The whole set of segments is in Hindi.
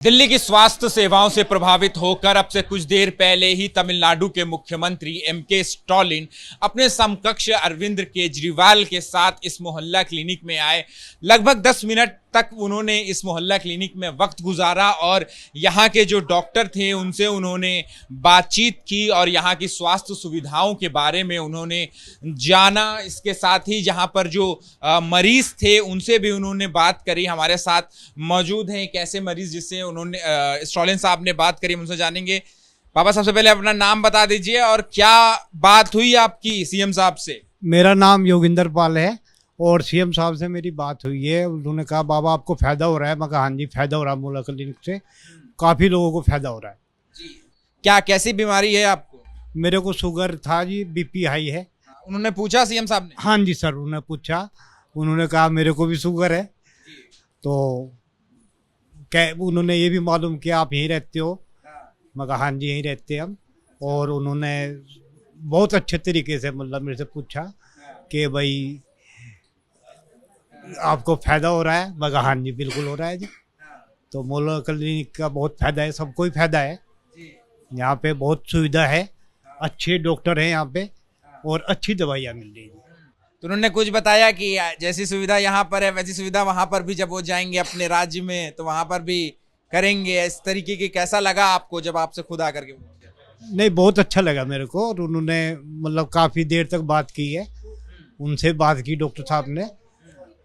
दिल्ली की स्वास्थ्य सेवाओं से प्रभावित होकर अब से कुछ देर पहले ही तमिलनाडु के मुख्यमंत्री एम.के. स्टालिन अपने समकक्ष अरविंद केजरीवाल के साथ इस मोहल्ला क्लिनिक में आए। लगभग 10 मिनट तक उन्होंने इस मोहल्ला क्लिनिक में वक्त गुजारा और यहाँ के जो डॉक्टर थे उनसे उन्होंने बातचीत की और यहाँ की स्वास्थ्य सुविधाओं के बारे में उन्होंने जाना। इसके साथ ही जहाँ पर जो मरीज थे उनसे भी उन्होंने बात करी। हमारे साथ मौजूद हैं एक ऐसे मरीज जिससे उन्होंने स्टालिन साहब ने बात करी, उनसे जानेंगे। पापा, सबसे पहले अपना नाम बता दीजिए और क्या बात हुई आपकी सीएम साहब से? मेरा नाम योगिंदर पाल है और सीएम साहब से मेरी बात हुई है। उन्होंने कहा बाबा आपको फ़ायदा हो रहा है। मैं कहा हाँ जी फ़ायदा हो रहा है, मोहल्ला क्लिनिक से काफ़ी लोगों को फ़ायदा हो रहा है जी। क्या कैसी बीमारी है आपको? मेरे को शुगर था जी, बीपी हाई है। उन्होंने पूछा सीएम साहब ने? हाँ जी सर, उन्होंने पूछा। उन्होंने कहा मेरे को भी शुगर है, तो क्या उन्होंने ये भी मालूम किया आप यहीं रहते हो? मैं कहा हाँ जी यहीं रहते हैं हम। और उन्होंने बहुत अच्छे तरीके से मतलब मेरे से पूछा कि भाई आपको फ़ायदा हो रहा है? मैं कहा हाँ जी बिल्कुल हो रहा है जी। तो मोहल्ला क्लिनिक का बहुत फ़ायदा है, सबको ही फ़ायदा है। यहाँ पे बहुत सुविधा है, अच्छे डॉक्टर हैं यहाँ पे और अच्छी दवाइयाँ मिल रही हैं। तो उन्होंने कुछ बताया कि जैसी सुविधा यहाँ पर है वैसी सुविधा वहाँ पर भी जब वो जाएंगे अपने राज्य में तो वहाँ पर भी करेंगे इस तरीके की? कैसा लगा आपको जब आपसे खुद आकर के? नहीं, बहुत अच्छा लगा मेरे को। और उन्होंने मतलब काफ़ी देर तक बात की है, उनसे बात की डॉक्टर साहब ने,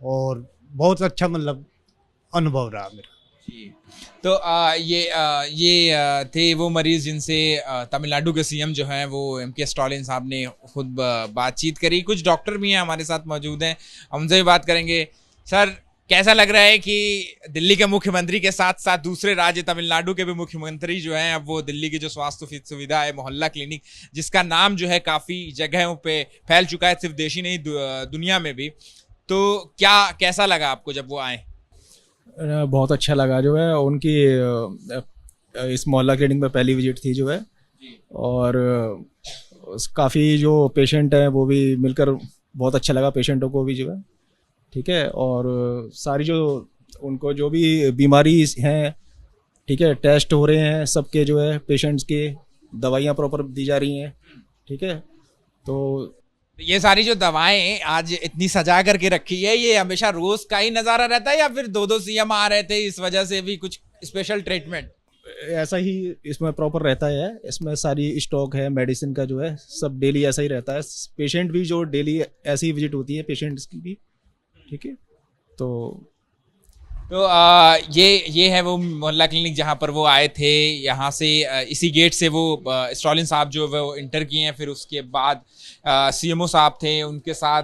और बहुत अच्छा मतलब अनुभव रहा मेरा जी। तो ये थे वो मरीज जिनसे तमिलनाडु के सीएम जो हैं वो एम.के. स्टालिन साहब ने खुद बातचीत करी। कुछ डॉक्टर भी हैं हमारे साथ मौजूद हैं, हम उनसे भी बात करेंगे। सर, कैसा लग रहा है कि दिल्ली के मुख्यमंत्री के साथ साथ दूसरे राज्य तमिलनाडु के भी मुख्यमंत्री जो हैं अब वो दिल्ली की जो स्वास्थ्य सुविधा है मोहल्ला क्लिनिक, जिसका नाम जो है काफ़ी जगहों पे फैल चुका है, सिर्फ देश ही नहीं दुनिया में भी, तो कैसा लगा आपको जब वो आए? बहुत अच्छा लगा जो है उनकी इस मोहल्ला क्लिनिक में पहली विजिट थी जो है। और काफ़ी जो पेशेंट हैं वो भी मिलकर बहुत अच्छा लगा पेशेंटों को भी जो है, ठीक है। और सारी जो उनको जो भी बीमारी हैं, ठीक है, टेस्ट हो रहे हैं सबके जो है पेशेंट्स के, दवाइयाँ प्रॉपर दी जा रही हैं, ठीक है। तो ये सारी जो दवाएं आज इतनी सजा करके रखी है, ये हमेशा रोज का ही नजारा रहता है या फिर दो सीएम आ रहे थे इस वजह से भी कुछ स्पेशल ट्रीटमेंट? ऐसा ही इसमें प्रॉपर रहता है, इसमें सारी स्टॉक है मेडिसिन का जो है, सब डेली ऐसा ही रहता है। पेशेंट भी जो डेली ऐसी विजिट होती है पेशेंट्स की भी, ठीक है। तो ये है वो मोहल्ला क्लिनिक जहाँ पर वो आए थे। यहाँ से इसी गेट से वो स्टालिन साहब जो वो इंटर किए हैं। फिर उसके बाद सीएमओ साहब थे, उनके साथ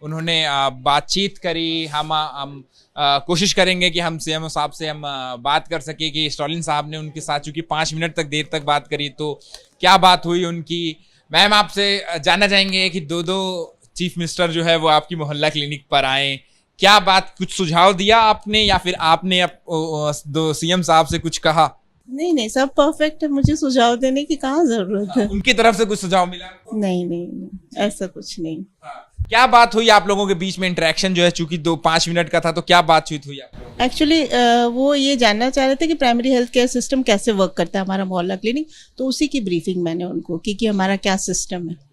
उन्होंने बातचीत करी। हम कोशिश करेंगे कि हम सीएमओ साहब से हम बात कर सके कि स्टालिन साहब ने उनके साथ चूँकि 5 मिनट तक देर तक बात करी, तो क्या बात हुई उनकी। मैम, आपसे जानना चाहेंगे कि दो चीफ मिनिस्टर जो है वो आपकी मोहल्ला क्लिनिक पर आए, क्या बात, कुछ सुझाव दिया आपने या फिर आपने दो सीएम साहब से कुछ कहा? नहीं, सब परफेक्ट है, मुझे सुझाव देने की कहाँ जरूरत है। उनकी तरफ से कुछ सुझाव मिला? नहीं, ऐसा कुछ नहीं। क्या बात हुई आप लोगों के बीच में? इंटरेक्शन जो है चूंकि 5 मिनट का था, तो क्या बातचीत हुई आप लोगों? एक्चुअली वो ये जानना चाह रहे थे कि प्राइमरी हेल्थ केयर सिस्टम कैसे वर्क करता है हमारा मोहल्ला क्लिनिक, तो उसी की ब्रीफिंग मैंने उनको की कि हमारा क्या सिस्टम है।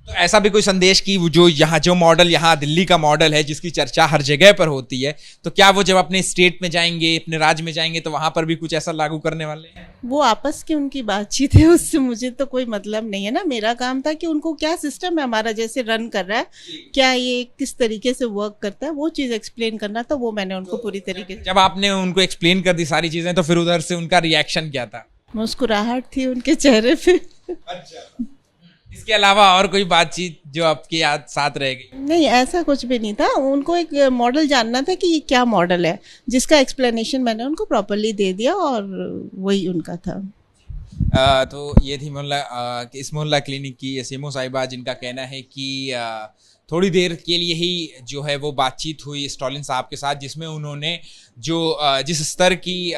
तो ऐसा भी कोई संदेश कि जो यहाँ जो मॉडल यहाँ दिल्ली का मॉडल है जिसकी चर्चा हर जगह पर होती है, तो क्या वो जब अपने स्टेट में जाएंगे, अपने राज्य में जाएंगे, तो वहां पर भी कुछ ऐसा लागू करने वाले हैं? वो आपस की उनकी बातचीत है, उससे मुझे तो कोई मतलब नहीं है ना। मेरा काम था कि उनको क्या सिस्टम है हमारा जैसे रन कर रहा है, क्या ये किस तरीके से वर्क करता है, वो चीज़ एक्सप्लेन करना था। वो मैंने उनको पूरी तरीके से, जब आपने उनको एक्सप्लेन कर दी सारी चीजें, तो फिर उधर से उनका रिएक्शन क्या था? मुस्कुराहट थी उनके चेहरे पे। अच्छा, इसके अलावा और कोई बातचीत जो आपके याद साथ रह गई? नहीं, ऐसा कुछ भी नहीं था। उनको एक मॉडल जानना था कि ये क्या मॉडल है, जिसका एक्सप्लेनेशन मैंने उनको प्रॉपर्ली दे दिया और वही उनका था। तो ये थी इस मोहल्ला क्लिनिक की सीएमओ साहिबा, जिनका कहना है कि थोड़ी देर के लिए ही जो है वो बातचीत हुई स्टालिन साहब के साथ, जिसमें उन्होंने जो जिस स्तर की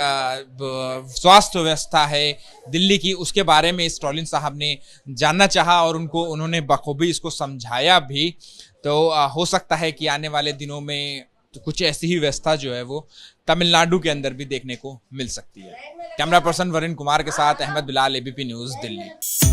स्वास्थ्य व्यवस्था है दिल्ली की उसके बारे में स्टालिन साहब ने जानना चाहा और उन्होंने बखूबी इसको समझाया भी। तो हो सकता है कि आने वाले दिनों में तो कुछ ऐसी ही व्यवस्था जो है वो तमिलनाडु के अंदर भी देखने को मिल सकती है। कैमरा पर्सन वरुण कुमार के साथ अहमद बिलाल, एबीपी न्यूज़, दिल्ली।